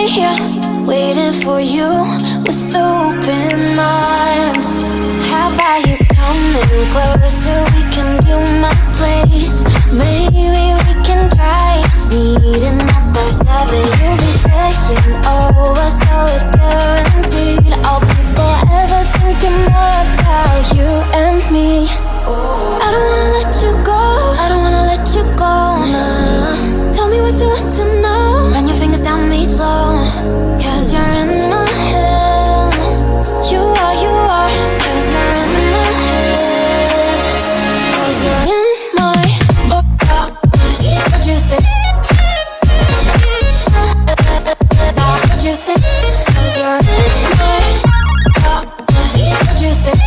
here, waiting for you with open arms. How about you coming closer? We can do my place. Maybe we can try meeting up by 7. You'll be saying over, so it's guaranteed. I'll be forever thinking more about you and me. I don't wanna let you go, I don't wanna let you go. Tell me what you want to know. Run your fingers down me slow, 'cause you're in my head. You are, 'cause you're in my head. 'Cause you're in my what you think? What you think? 'Cause you're in my what you think?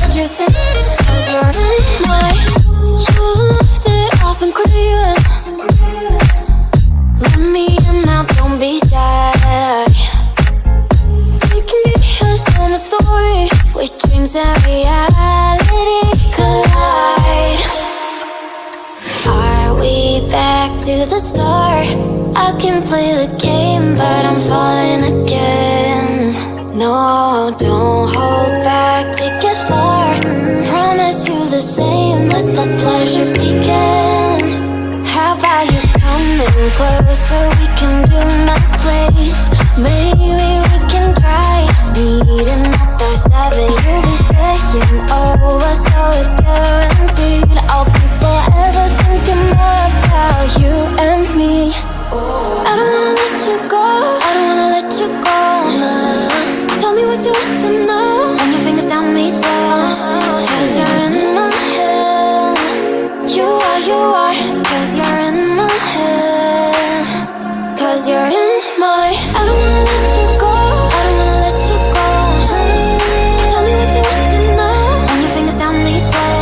What you think? 'Cause you're in my. You left it off and clear. Let me in now, don't be shy. We can be a summer story where dreams and reality collide. Are we back to the start? I can play the game, but I'm falling again. No, don't hold back, take it far. Promise you the same, let the pleasure begin. How about you coming closer? We can do my place. Maybe we can try meeting up by 7. You'll be saying over, so it's guaranteed. I'll be forever thinking more about you and me. I don't wanna let you go, I don't wanna let you go. Tell me what you want to know. Run your fingers down me slow, 'cause you're in my head. You are, 'cause you're in my head. 'Cause you're in my. I don't wanna let you go, I don't wanna let you go. Tell me what you want to know. Run your fingers down me slow,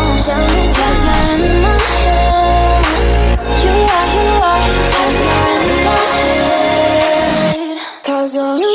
'cause you're in my head. You are, 'cause you're in my head. 'Cause you're in